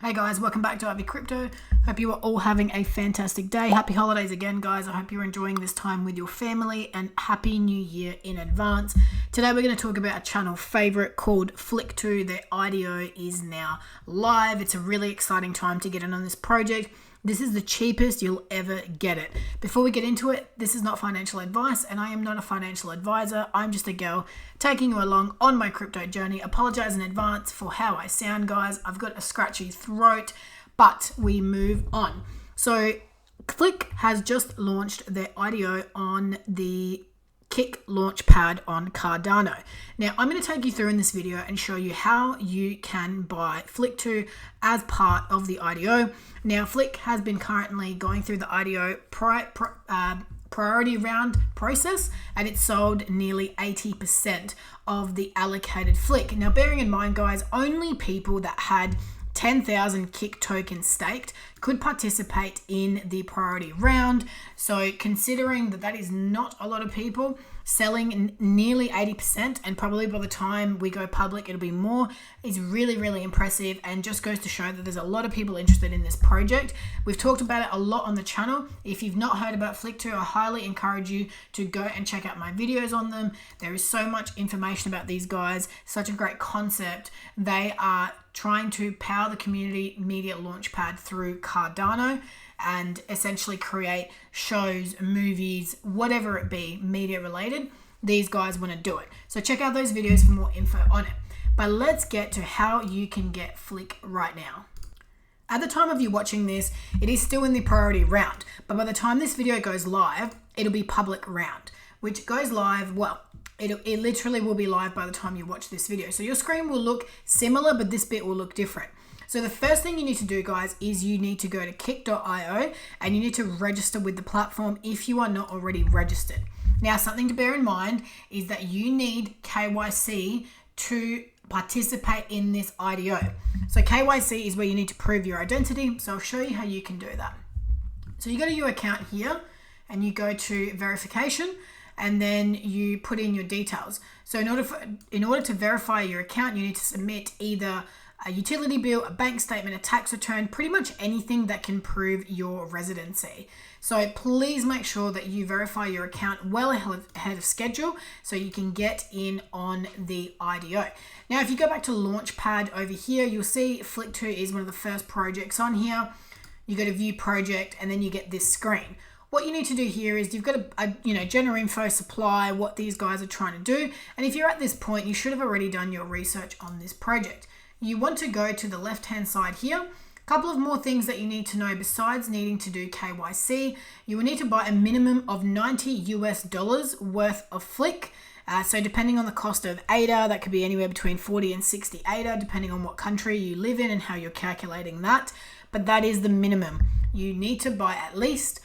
Hey guys, welcome back to Ivy Crypto. Hope you are all having a fantastic day. Happy holidays again, guys. I hope you're enjoying this time with your family and happy new year in advance. Today we're going to talk about a channel favorite called Flickto. Their IDO is now live. It's a really exciting time to get in on this project. This is the cheapest you'll ever get it. Before we get into it, this is not financial advice and I am not a financial advisor. I'm just a girl taking you along on my crypto journey. Apologize in advance for how I sound, guys. I've got a scratchy throat, but we move on. So Flick has just launched their IDO on the Kick Launchpad on Cardano. Now, I'm going to take you through in this video and show you how you can buy Flickto as part of the IDO. Now, Flick has been currently going through the IDO priority round process, and it sold nearly 80% of the allocated Flick. Now, bearing in mind, guys, only people that had 10,000 Kick tokens staked could participate in the priority round. So considering that is not a lot of people, selling nearly 80%, and probably by the time we go public it'll be more, is really, really impressive and just goes to show that there's a lot of people interested in this project. We've talked about it a lot on the channel. If you've not heard about Flickto, I highly encourage you to go and check out my videos on them. There is so much information about these guys, such a great concept. They are trying to power the community media launchpad through Cardano and essentially create shows, movies, whatever it be, media related. These guys want to do it. So check out those videos for more info on it. But let's get to how you can get Flick right now. At the time of you watching this, it is still in the priority round. But by the time this video goes live, it'll be public round, which goes live, well, it literally will be live by the time you watch this video. So your screen will look similar, but this bit will look different. So the first thing you need to do, guys, is you need to go to kick.io and you need to register with the platform if you are not already registered. Now, something to bear in mind is that you need KYC to participate in this IDO. So KYC is where you need to prove your identity. So I'll show you how you can do that. So you go to your account here and you go to verification, and then you put in your details. So in order to verify your account, you need to submit either a utility bill, a bank statement, a tax return, pretty much anything that can prove your residency. So please make sure that you verify your account well ahead of schedule so you can get in on the IDO. Now, if you go back to Launchpad over here, you'll see Flickto is one of the first projects on here. You go to view project and then you get this screen. What you need to do here is you've got a general info, supply, what these guys are trying to do. And if you're at this point, you should have already done your research on this project. You want to go to the left-hand side here. A couple of more things that you need to know besides needing to do KYC. You will need to buy a minimum of $90 worth of Flick. So depending on the cost of ADA, that could be anywhere between 40 and 60 ADA, depending on what country you live in and how you're calculating that. But that is the minimum. You need to buy at least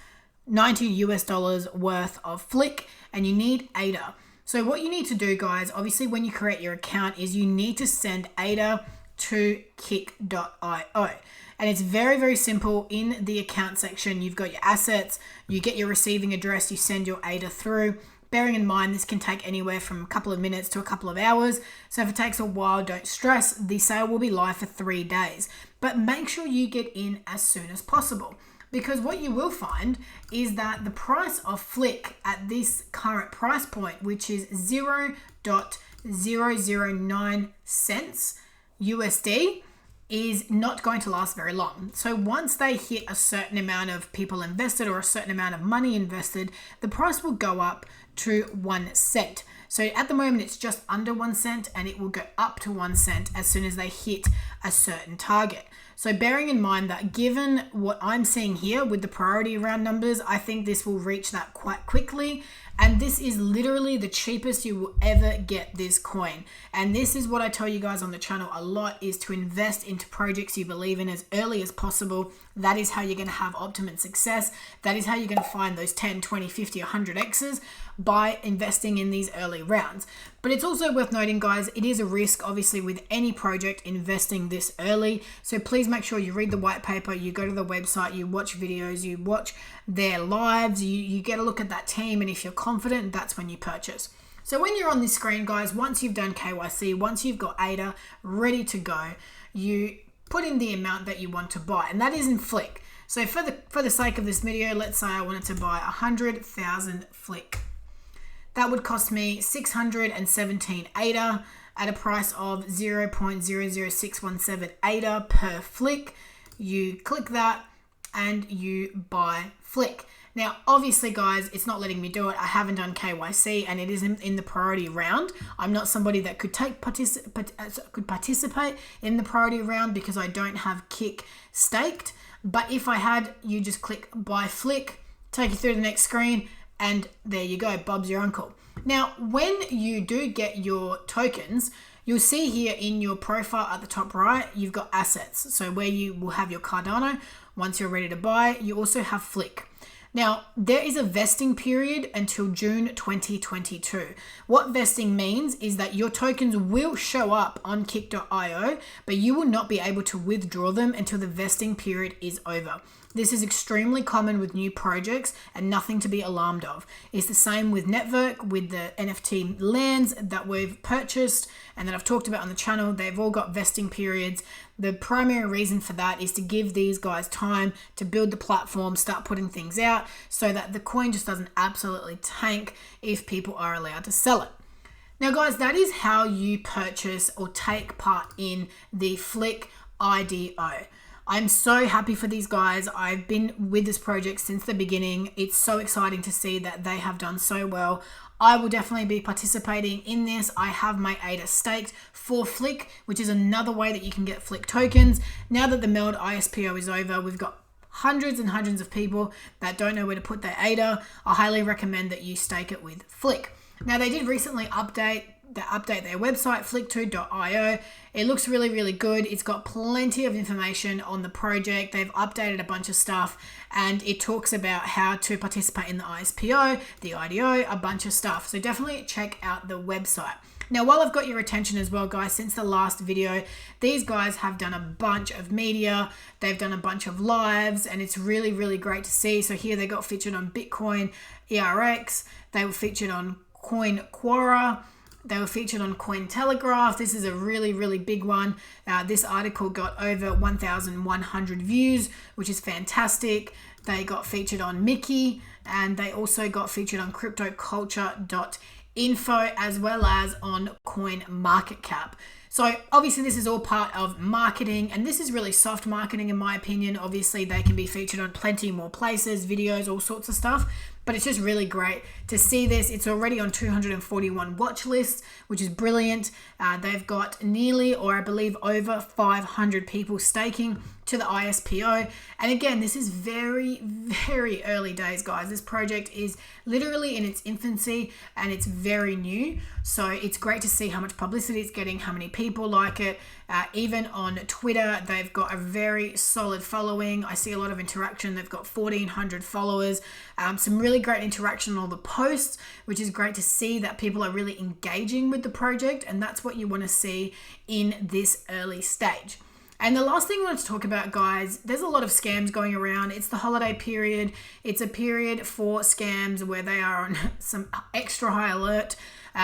$90 worth of Flick, and you need ADA. So what you need to do, guys, obviously when you create your account, is you need to send ADA to kick.io. And it's very, very simple. In the account section, you've got your assets, you get your receiving address, you send your ADA through. Bearing in mind, this can take anywhere from a couple of minutes to a couple of hours. So if it takes a while, don't stress. The sale will be live for 3 days. But make sure you get in as soon as possible. Because what you will find is that the price of Flick at this current price point, which is 0.009 cents USD, is not going to last very long. So once they hit a certain amount of people invested or a certain amount of money invested, the price will go up to 1 cent. So at the moment, it's just under 1 cent, and it will go up to 1 cent as soon as they hit a certain target. So bearing in mind that given what I'm seeing here with the priority round numbers, I think this will reach that quite quickly. And this is literally the cheapest you will ever get this coin. And this is what I tell you guys on the channel a lot, is to invest into projects you believe in as early as possible. That is how you're going to have optimum success. That is how you're going to find those 10, 20, 50, 100 X's, by investing in these early rounds. But it's also worth noting, guys, it is a risk, obviously, with any project investing this early. So please make sure you read the white paper, you go to the website, you watch videos, you watch their lives, you get a look at that team, and if you're confident, that's when you purchase. So when you're on this screen, guys, once you've done KYC, once you've got ADA ready to go, you put in the amount that you want to buy, and that is in Flick. So for the sake of this video, let's say I wanted to buy 100,000 Flick. That would cost me 617 ADA at a price of 0.00617 ADA per Flick. You click that and you buy Flick. Now, obviously, guys, it's not letting me do it. I haven't done KYC, and it isn't in the priority round. I'm not somebody that could participate in the priority round because I don't have Kick staked. But if I had, you just click buy Flick, take you through the next screen, and there you go. Bob's your uncle. Now, when you do get your tokens, you'll see here in your profile at the top right, you've got assets. So where you will have your Cardano. Once you're ready to buy, you also have Flick. Now, there is a vesting period until June 2022. What vesting means is that your tokens will show up on Kick.io, but you will not be able to withdraw them until the vesting period is over. This is extremely common with new projects and nothing to be alarmed of. It's the same with Network, with the NFT lands that we've purchased and that I've talked about on the channel. They've all got vesting periods. The primary reason for that is to give these guys time to build the platform, start putting things out so that the coin just doesn't absolutely tank if people are allowed to sell it. Now, guys, that is how you purchase or take part in the Flick IDO. I'm so happy for these guys. I've been with this project since the beginning. It's so exciting to see that they have done so well. I will definitely be participating in this. I have my ADA staked for Flick, which is another way that you can get Flick tokens. Now that the Meld ISPO is over, we've got hundreds and hundreds of people that don't know where to put their ADA. I highly recommend that you stake it with Flick. Now, they did recently update their website, Flickto.io. It looks really, really good. It's got plenty of information on the project. They've updated a bunch of stuff and it talks about how to participate in the ISPO, the IDO, a bunch of stuff. So definitely check out the website. Now, while I've got your attention as well, guys, since the last video, these guys have done a bunch of media. They've done a bunch of lives and it's really, really great to see. So here they got featured on Bitcoin ERX. They were featured on Coinquara. They were featured on Cointelegraph. This is a really, really big one. This article got over 1,100 views, which is fantastic. They got featured on Mickey, and they also got featured on cryptoculture.info as well as on CoinMarketCap. So obviously this is all part of marketing, and this is really soft marketing in my opinion. Obviously they can be featured on plenty more places, videos, all sorts of stuff, but it's just really great to see this. It's already on 241 watch lists, which is brilliant. They've got nearly, or I believe over 500 people staking to the ISPO. And again, this is very, very early days, guys. This project is literally in its infancy and it's very new. So it's great to see how much publicity it's getting, how many people like it. Even on Twitter, they've got a very solid following. I see a lot of interaction. They've got 1,400 followers. Some really great interaction on all the posts, which is great to see that people are really engaging with the project. And that's what you want to see in this early stage. And the last thing I want to talk about, guys, there's a lot of scams going around. It's the holiday period. It's a period for scams where they are on some extra high alert.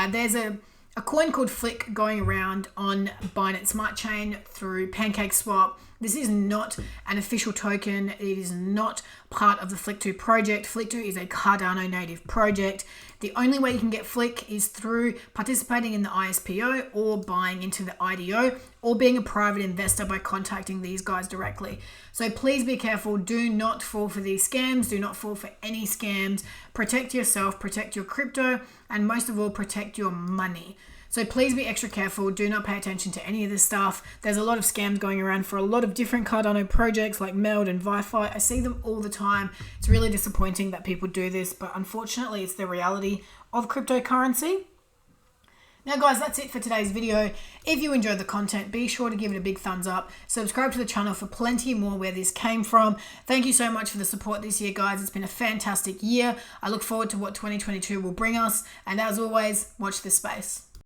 There's a coin called Flick going around on Binance Smart Chain through PancakeSwap. This is not an official token. It is not part of the Flickto project. Flickto is a Cardano native project. The only way you can get Flick is through participating in the ISPO or buying into the IDO or being a private investor by contacting these guys directly. So please be careful. Do not fall for these scams. Do not fall for any scams. Protect yourself, protect your crypto, and most of all, protect your money. So please be extra careful. Do not pay attention to any of this stuff. There's a lot of scams going around for a lot of different Cardano projects like Meld and ViFi. I see them all the time. It's really disappointing that people do this, but unfortunately it's the reality of cryptocurrency. Now guys, that's it for today's video. If you enjoyed the content, be sure to give it a big thumbs up. Subscribe to the channel for plenty more where this came from. Thank you so much for the support this year, guys. It's been a fantastic year. I look forward to what 2022 will bring us. And as always, watch this space.